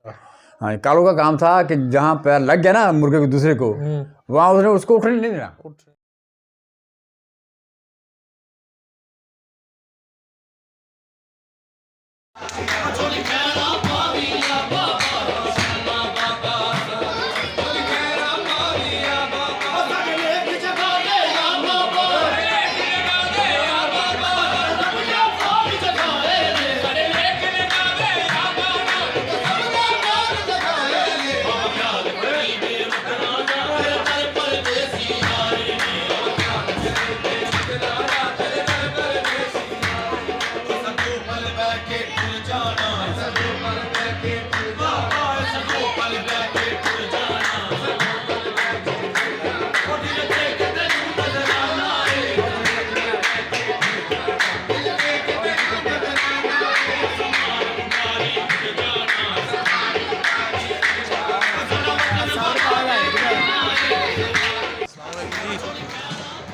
हाँ, कालों का काम था कि जहाँ पैर लग गया ना मुर्गे को दूसरे को, वहाँ उसने उसको उठने नहीं देना।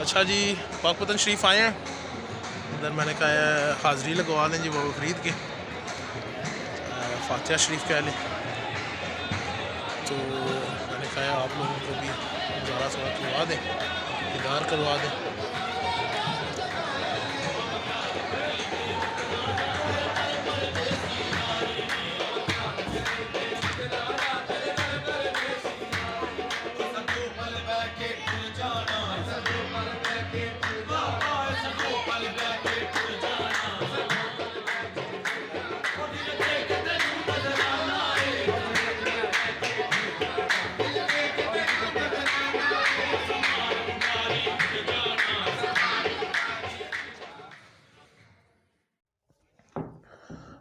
अच्छा जी, पाकपतन शरीफ आए हैं, इधर मैंने कहा हाज़री लगवा लें जी, वो खरीद के फातिहा शरीफ कह लें। तो मैंने कहा आप लोगों को भी ज़रा सा करवा दें, दीदार करवा दें।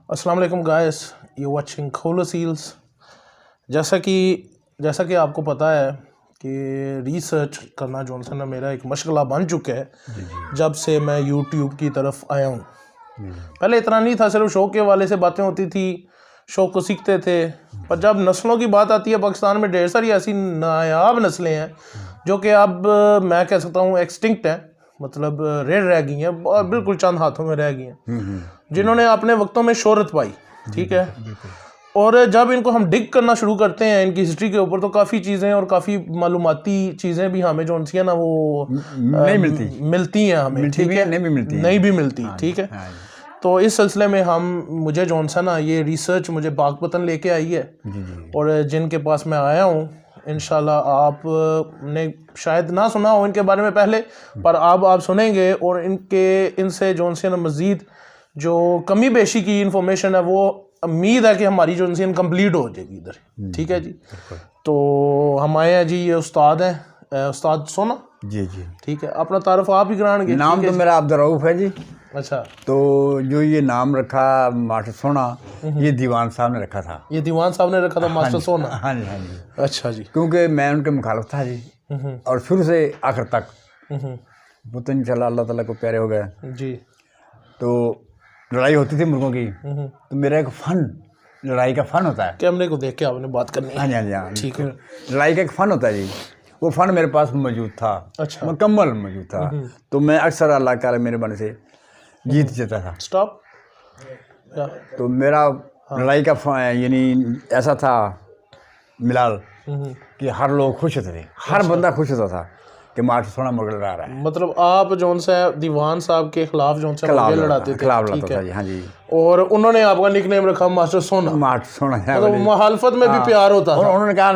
अस्सलाम वालेकुम गाइस, यू वाचिंग खोलो सील्स। जैसा कि आपको पता है कि रिसर्च करना जो है ना मेरा एक मशगला बन चुका है जब से मैं यूट्यूब की तरफ आया हूँ। पहले इतना नहीं था, सिर्फ शौक के वाले से बातें होती थी, शौक को सीखते थे। पर जब नस्लों की बात आती है, पाकिस्तान में ढेर सारी ऐसी नायाब नस्लें हैं जो कि अब मैं कह सकता हूँ एक्सटिंक्ट हैं, मतलब रेड रह गई हैं और बिल्कुल चंद हाथों में रह गई हैं, जिन्होंने अपने वक्तों में शोहरत पाई। ठीक है, और जब इनको हम डिग करना शुरू करते हैं इनकी हिस्ट्री के ऊपर, तो काफ़ी चीज़ें और काफ़ी मालूमाती चीज़ें भी हमें जो है ना वो नहीं मिलती हैं हमें। ठीक है, नहीं भी मिलती। ठीक है, तो इस सिलसिले में मुझे जो है ना ये रिसर्च मुझे पाकपतन लेके आई है, और जिनके पास मैं आया हूँ इंशाल्लाह आपने शायद ना सुना हो इनके बारे में पहले, पर अब आप सुनेंगे और इनसे जो है ना मज़ीद जो कमी बेशी की इंफॉर्मेशन है वो उम्मीद है कि हमारी जो इनसे कंप्लीट हो जाएगी इधर। ठीक है जी, तो हम आए हैं जी, ये उस्ताद हैं, उस्ताद सोना जी। ठीक है, अपना तारुफ आप ही कराएंगे। नाम तो मेरा अब्दुर्रऊफ है जी। अच्छा, तो जो ये नाम रखा मास्टर सोना, ये दीवान साहब ने रखा था। ये दीवान साहब ने रखा था मास्टर सोना? हाँ जी। अच्छा जी, क्योंकि मैं उनके मुखालिफ था जी, और शुरू से आखिर तक वो तो इंशाल्लाह अल्लाह ताला को प्यारे हो गए जी। तो लड़ाई होती थी मुर्गों की, तो मेरा एक फन, लड़ाई का फन होता है। कैमरे को देख के आपने बात करनी है? हाँ जी। ठीक है, लड़ाई का एक फन होता है जी, वो फन मेरे पास मौजूद था। अच्छा, मुकम्मल मौजूद था। तो मैं अक्सर अल्लाह ताला मेरे बने से जीत जाता था। स्टॉप। तो मेरा लड़ाई का यानी ऐसा था मिलाल कि हर लोग खुश होते थे, हर बंदा खुश होता था कि मास्टर सोना मुर्गा लड़ा रहा है। मतलब आप जो सा दीवान साहब के खिलाफ जो सा मुर्गे लड़ाते थे? खिलाफ लड़ता था जी। हाँ जी, और उन्होंने आपका निकनेम रखा मास्टर सोना? मास्टर सोना। मतलब मुखालफत में भी प्यार होता था? उन्होंने कहा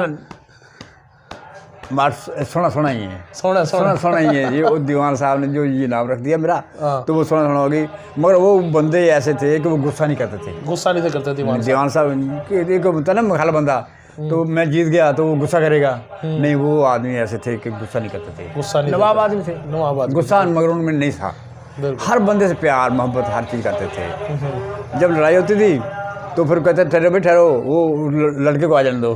मास्टर सोना ही है, सोना ही है जी। वो दीवान साहब ने जो ये नाम रख दिया मेरा, तो वो सोना हो गई। मगर वो बंदे ऐसे थे कि वो गुस्सा नहीं करते थे। गुस्सा नहीं करते दीवान साहब को होता ना मुखालिफ बंदा, तो मैं जीत गया तो वो गुस्सा करेगा नहीं, वो आदमी ऐसे थे कि गुस्सा नहीं करते थे। गुस्सा नहीं, नवाब आदमी थे, गुस्सा मगर उनमें नहीं था। हर बंदे से प्यार मोहब्बत हर चीज़ करते थे। जब लड़ाई होती थी तो फिर कहते ठहरो भाई ठहरो, वो लड़के को आ जाने दो।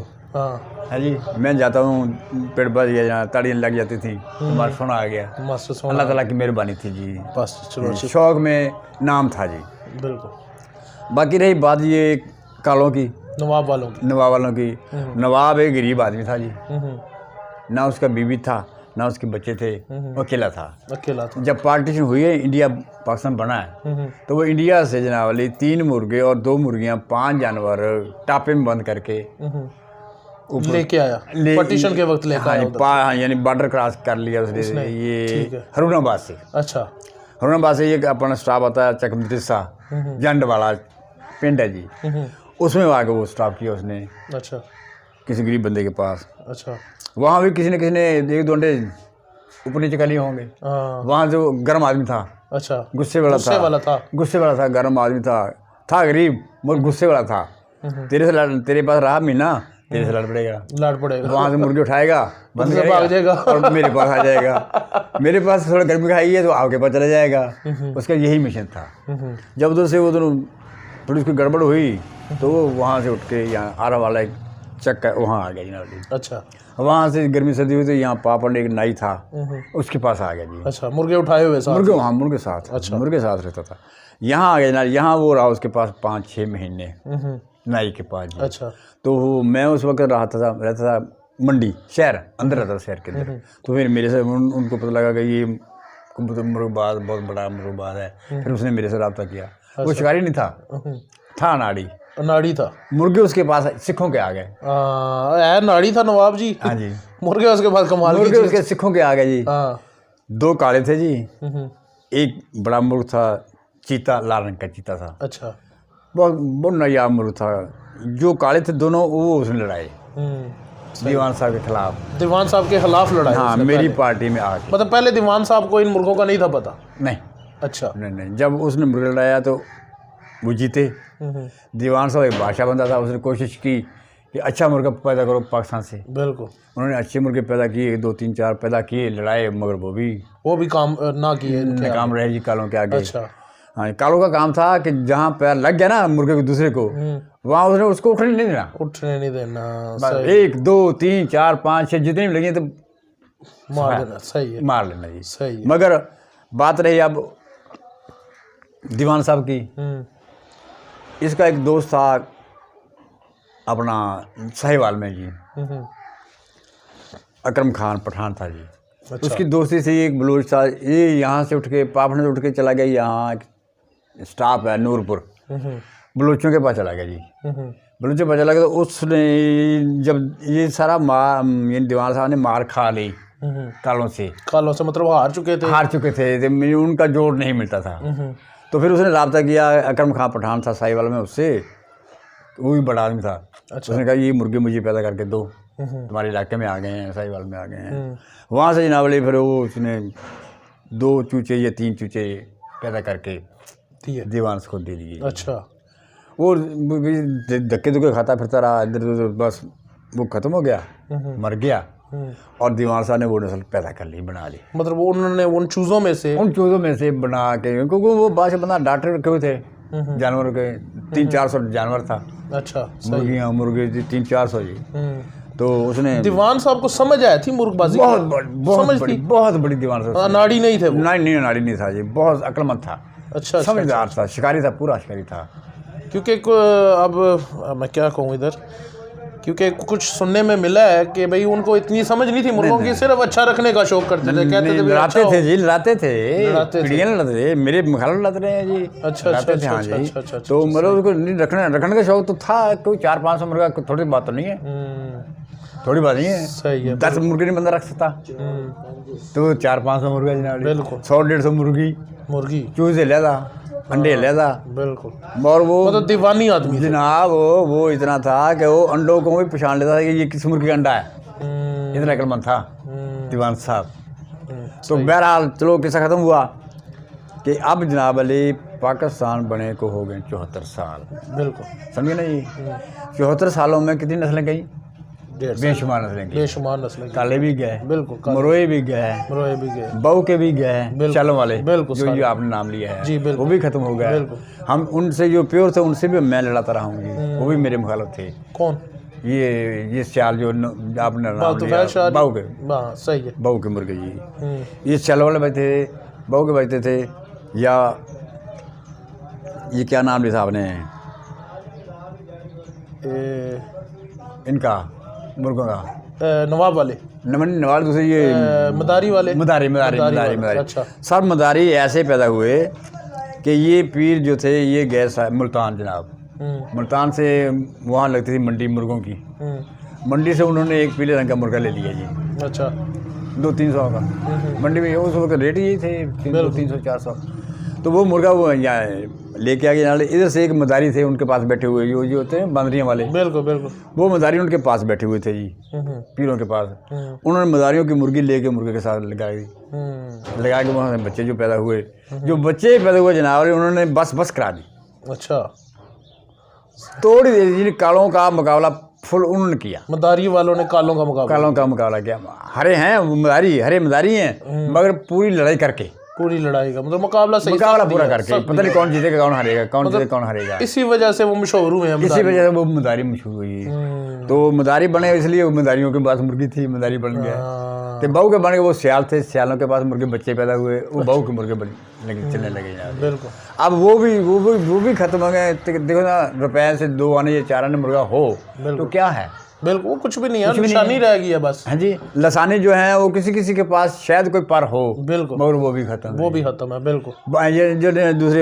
हाँ जी, मैं जाता हूँ पेड़ पर जहाँ ताड़ियाँ लग जाती थी, तुम्हारा सोना आ गया। अल्लाह ताला की मेहरबानी थी जी, बस चलो शौक में नाम था जी। बिल्कुल। बाकी रही बात ये कालों की, नवाब वालों की, नवाब एक गरीब आदमी था जी, ना उसका बीवी था ना उसके बच्चे थे, वो अकेला था। अकेला था। जब पार्टीशन हुई है, इंडिया पाकिस्तान बना है, तो वो इंडिया से जनाब वाली 3 मुर्गे और 2 मुर्गियाँ 5 जानवर टापे में बंद करके लेके आया, पार्टीशन के वक्त लेके आया उधर। हाँ, यानी बॉर्डर क्रॉस कर लिया उसने। ये हरूनाबाद से। अच्छा, हरूनाबाद से ये अपना स्टाफ आता है चकमतिस्सा जंड वाला पिंड है जी, उसमें आके वो स्टाफ किया उसने। अच्छा, किसी गरीब बंदे के पास। अच्छा, वहाँ भी किसी ने 1-2 अंडे ऊपर नीचे कर लिए होंगे। वहाँ जो गर्म आदमी था, अच्छा, गुस्से वाला था, गर्म आदमी था गरीब मगर गुस्से वाला था। तेरे पास रहा महीना, तेरे से लड़ पड़ेगा। वहाँ से मुर्गी उठाएगा, बंद करेगा, भाग जाएगा और मेरे पास आ जाएगा। मेरे पास थोड़ा गर्मी खाई है तो आपके पास चला जाएगा। उसका यही मिशन था। जब उधर से वो दोनों थोड़ी उसकी गड़बड़ हुई तो वो वहाँ से उठ के यहाँ आरा वाला एक चक्का वहाँ आ गया जी। अच्छा, वहाँ से गर्मी सर्दी हुई तो यहाँ पापड़ एक नाई था, उसके पास आ गया जी। अच्छा, मुर्गे उठाए हुए साथ? मुर्गे, हाँ, मुर्गे साथ। अच्छा, मुर्गे साथ रहता था। यहाँ आ गया जनाब, यहाँ वो रहा उसके पास 5-6 महीने नाई के पास जी। अच्छा, तो मैं उस वक्त रहता था मंडी शहर अंदर, रहता था शहर के अंदर। तो फिर मेरे से उनको पता लगा कि ये मुर्गबाज बहुत बड़ा मुर्गबाज है। फिर उसने मेरे से रब्ता किया। वो शिकारी नहीं था अनाड़ी था। मुर्गे उसके पास सिखों के आ गए। नाड़ी था नवाब जी। हाँ जी, मुर्गे उसके पास कमाल, मुर्गे उसके सिखों के आ गए जी। 2 काले थे जी, एक बड़ा मुर्ग था, चीता, लाल रंग का चीता था। अच्छा, बहुत नायाब मुर्ग था। जो काले थे दोनों, वो उसने लड़ाई दीवान साहब के खिलाफ। दीवान साहब के खिलाफ लड़ाई? हाँ, मेरी पार्टी में आके। मतलब पहले दीवान साहब को इन मुर्गों का नहीं था पता? नहीं। अच्छा, नहीं, जब उसने मुर्गे लड़ाया तो वो जीते। दीवान साहब एक बादशाह बंदा था, उसने कोशिश की कि अच्छा मुर्गा पैदा करो पाकिस्तान से। बिल्कुल, उन्होंने अच्छे मुर्गे पैदा किए, 2-3-4 पैदा किए, लड़ाए, मगर वो भी काम ना किए, नाकाम रहे जी कालों के आगे। अच्छा, हाँ, कालों का काम था कि जहाँ पैर लग गया ना मुर्गे को दूसरे को, वहाँ उसने उसको उठने नहीं देना। 1, 2, 3, 4, 5, 6 जितनी भी लगी तो मार देना। सही है, मार लेना जी। सही है। मगर बात रही अब दीवान साहब की। इसका एक दोस्त था अपना साहिवाल में जी, अकरम खान पठान था जी। अच्छा। उसकी दोस्ती से एक बलूच था, ये यहाँ से उठ के पापड़ से उठ के चला गया, यहाँ एक स्टाफ है नूरपुर, बलूचों के पास चला गया जी। बलूचों के पास चला गया तो उसने जब ये सारा ये दीवान साहब ने मार खा ली कालों से मतलब हार चुके थे तो उनका जोड़ नहीं मिलता था। तो फिर उसने रब्ता किया, अकरम खान पठान था साहिवाल में, उससे, वो भी बड़ा आदमी था। अच्छा। उसने कहा ये मुर्गे मुझे पैदा करके दो, तुम्हारे इलाके में आ गए हैं, साहिवाल में आ गए हैं। वहाँ से जनाब वाली फिर वो उसने 2 चूचे या 3 चूचे पैदा करके दीवान को दे दिए। अच्छा, वो धक्के धुक्के खाता फिरता रहा इधर उधर, बस वो ख़त्म हो गया, मर गया। और दीवान साहब ने वो नस्ल पैदा कर ली, बना ली। मतलब उन्होंने उन चूज़ों में से बना के, क्योंकि वो बादशाह बंदा डॉक्टर रखे हुए थे जानवरों के, 300-400 जानवर था। अच्छा, मुर्गियाँ मुर्गे 300-400 जी। तो उसने दीवान साहब को समझ आया थी मुर्गबाजी, बहुत बड़ी दीवान साहब। नाड़ी नहीं थे वो? नहीं, नाड़ी नहीं था जी, बहुत अक्लमंद था। अच्छा, समझदार था, शिकारी था, पूरा शिकारी था। क्योंकि अब मैं क्या कहूँ इधर, क्योंकि कुछ सुनने में मिला है कि भाई उनको इतनी समझ नहीं थी मुर्गों की, सिर्फ अच्छा रखने का शौक करते थे, कहते थे लड़ाते थे जी, लड़ाते थे, मेरे मखाल लड़ते रहे जी। अच्छा, तो मतलब उसको रखने का शौक तो था। कोई 400-500 मुर्गा थोड़ी बात तो नहीं है, थोड़ी बात नहीं है। सही है, 10 मुर्गे नहीं बंदा रख सकता, तो 400-500 मुर्गा जनाब, बिल्कुल 100-150 मुर्गी चूजे लेदा, अंडे लेदा, बिल्कुल। और वो मतलब दीवानी आदमी जनाब, वो इतना था कि वो अंडों को भी पहचान लेता था कि ये किस मुर्गी का अंडा है, इतना अक्लमंद था दीवान साहब। तो बहरहाल चलो किस्सा ख़त्म हुआ कि अब जनाब अली पाकिस्तान बने को हो गए 74 साल। बिल्कुल, समझे ना जी। 74 सालों में कितनी नस्लें गई? बेशुमार नस्लें। काले भी गए, बिल्कुल, मरोए भी गए, बऊ के भी गए, चालों वाले, बिल्कुल, जो आपने नाम लिया है जी, वो भी खत्म हो गए। हम उनसे जो प्योर थे उनसे भी मैं लड़ाता रहा हूँ जी, वो भी मेरे मुखालिफ थे। कौन? ये सियाल जो आपने नाम लिया, बऊ के, सही है, बऊ के मुर्गे जी। ये चालों वाले बचते थे, बऊ के बचते थे, या ये क्या नाम लिया था आपने इनका, मुर्गों का। नवाब वाले, नवाब दूसरे ये मदारी वाले, मदारी। अच्छा। सर मदारी ऐसे पैदा हुए कि ये पीर जो थे ये गए मुल्तान जनाब। मुल्तान से वहाँ लगती थी मंडी मुर्गों की। मंडी से उन्होंने एक पीले रंग का मुर्गा ले लिया जी। अच्छा। 200-300 का। मंडी में उस वक्त रेट यही थे 300-400। तो वो मुर्गा वो यहाँ लेके आ गए। नाले इधर से एक मदारी थे उनके पास बैठे हुए, जो होते हैं बांदरियाँ वाले। बिल्कुल। वो मदारी उनके पास बैठे हुए थे जी, पीरों के पास। उन्होंने मदारियों की मुर्गी लेके मुर्गे के साथ लगा के वहाँ से बच्चे जो पैदा हुए, जो बच्चे पैदा हुए जनावर उन्होंने बस करा दी। अच्छा। थोड़ी देर कालों का मुकाबला फुल उन्होंने किया। मदारी वालों ने कालों का मुकाबला किया। हरे हैं हरे मदारी हैं, मगर पूरी लड़ाई करके, पूरी लड़ाई का मतलब मुकाबला पूरा करके, पता नहीं कौन जीतेगा कौन हारेगा, इसी वजह से वो मशहूर हुए हैं। इसी वजह से वो मदारी मशहूर हुई। तो मदारी बने इसलिए वो मदारियों के पास मुर्गी थी, मदारी बन गया। तो बहू के बन गए वो सियाल थे, सियालों के पास मुर्गे बच्चे पैदा हुए, वो बहू के मुर्गे चलने लगे यार। बिल्कुल। अब वो भी खत्म हो गए। देखो ना, रुपए से 2 आने या 4 आने मुर्गा हो तो क्या है? बिल्कुल वो कुछ भी नहीं है, निशानी रह गई है बस। हाँ जी, लसानी जो है वो किसी के पास शायद कोई पर हो, बिल्कुल, मगर वो भी खत्म है। बिल्कुल। ये जो दूसरे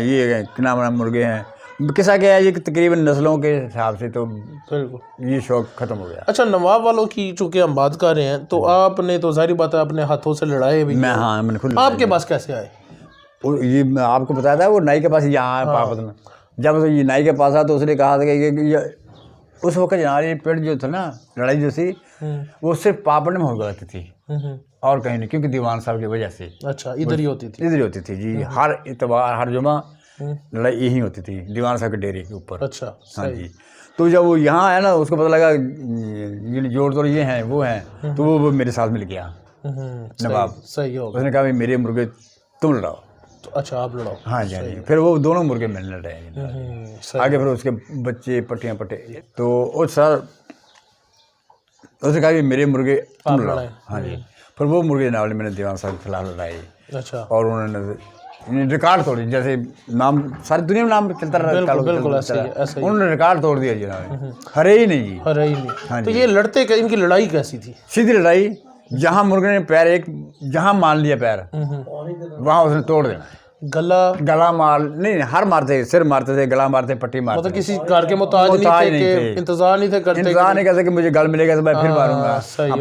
ये क्या नाम मुर्गे हैं किसा क्या है, ये तकरीबन नस्लों के हिसाब से तो बिल्कुल ये शौक खत्म हो गया। अच्छा, नवाब वालों की चूंकि हम बात कर रहे हैं तो आपने तो जाहिर बात है अपने हाथों से लड़ाए भी। मैंने खुद। आपके पास कैसे आए? ये आपको बताया था, वो नाई के पास यहाँ पापत में, जब ये नाई के पास आया तो उसने कहा था कि उस वक्त जनाब ये पेड़ जो था ना, लड़ाई जो थी वो सिर्फ पापड़ में हो जाती थी और कहीं नहीं, क्योंकि दीवान साहब की वजह से। अच्छा, इधर ही होती थी जी। हर इतवार हर जुमा लड़ाई यही होती थी दीवान साहब के डेरे के ऊपर। अच्छा, हाँ जी। तो जब वो यहाँ आया ना, उसको पता लगा ये जोड़ तोड़ ये हैं वो हैं, तो वो मेरे साथ मिल गया नवाब। सही हो गया। उसने कहा भाई मेरे मुर्गे तुम लड़ाओ। अच्छा, आप लड़ाओ। हाँ जी। फिर वो दोनों मुर्गे मिलने रहे आगे। फिर उसके बच्चे पट्टियाँ पट्टे, तो वो सर उसने कहा कि मेरे मुर्गे तुम लड़ाओ। हाँ जी। फिर वो मुर्गे नावल मैंने दीवान साहब के खिलाफ लड़ाई। अच्छा। और उन्होंने रिकॉर्ड तोड़ी, जैसे नाम सारी दुनिया में नाम चलता रहा। उन्होंने रिकॉर्ड तोड़ दिया जनाब, हरे ही नहीं। हाँ, तो ये लड़ते इनकी लड़ाई कैसी थी? सीधी लड़ाई, जहाँ मुर्गे ने पैर जहाँ मान लिया पैर वहाँ उसने तोड़ देना। गला मार नहीं, हर मारते, सिर मारते थे, गला मारते, पट्टी मारते। मतलब किसी कार के मोहताज नहीं थे, इंतजार नहीं करते कि मुझे गल मिलेगा तो मैं फिर मारूंगा।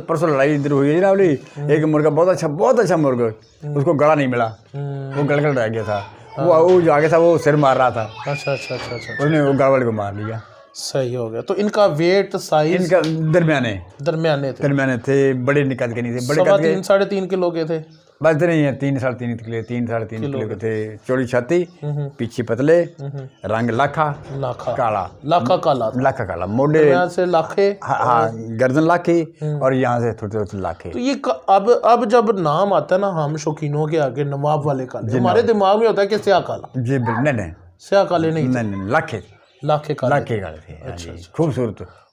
परसों लड़ाई इधर हुई है ना वाली, एक मुर्गा बहुत अच्छा मुर्गा, उसको गला नहीं मिला, वो गल रह गया था। वो जो आगे था वो सिर मार रहा था। अच्छा। उसने वो गल वाले को मार लिया। सही हो गया। तो इनका वेट साइज इनका दरमियाने थे, बड़े निकल के नहीं थे। बड़े 3-3.5 किलो के थे बस नहीं है, 3-3.5 किलो, 3-3.5 किलो के थे। चौड़ी छाती, पीछे पतले, रंग लाखा काला, मोटे से लाखे, हाँ गर्दन लाखी, और यहाँ से थोड़े लाखे। तो ये अब जब नाम आता है ना हम शौकीनों के आगे, नवाब वाले काले, हमारे दिमाग में होता है कि स्याह काला। जी नहीं, स्याह काले नहीं, लाखे काले थे। अच्छा,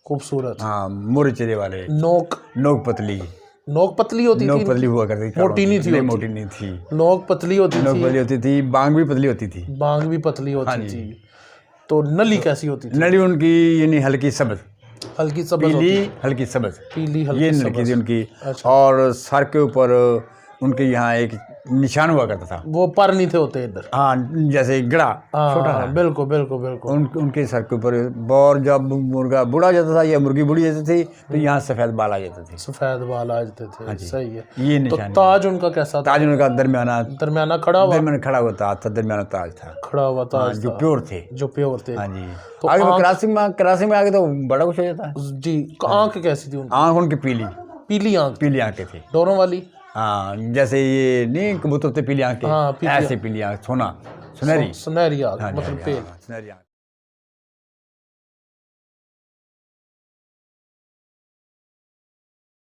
खूबसूरत। हाँ, मोरे चेहरे वाले, नोक पतली पतली हुआ करती थी, मोटी नहीं थी। नोक पतली होती थी, बांग भी पतली होती थी। थी। तो नली कैसी होती थी? नली उनकी यानी हल्की सब्ज पीली ये नली थी उनकी। और सर के ऊपर उनके यहाँ एक निशान हुआ करता था, वो पर नहीं थे होते इधर। हाँ, जैसे गड़ा छोटा था। बिल्कुल। उनके सर के ऊपर, और जब मुर्गा बूढ़ा हो जाता था या मुर्गी बूढ़ी जाती थी तो यहाँ सफेद बाल आ जाते थे। सही है। ये निशान। तो ताज उनका कैसा? ताज उनका दरमियाना खड़ा हुआ ताज था, दरमियाना ताज था, खड़ा हुआ ताज, जो प्योर थे। हाँ जी। तो आगे क्रॉसिंग में आगे तो बड़ा कुछ हो जाता जी। आंख कैसी थी? आंख उनकी पीली आंखें थी, दोनों वाली। हाँ, जैसे ये नहीं कबूतर थे पीली आंखें, ऐसे पीली आंख, सुनहरी आंख, मतलब पेल।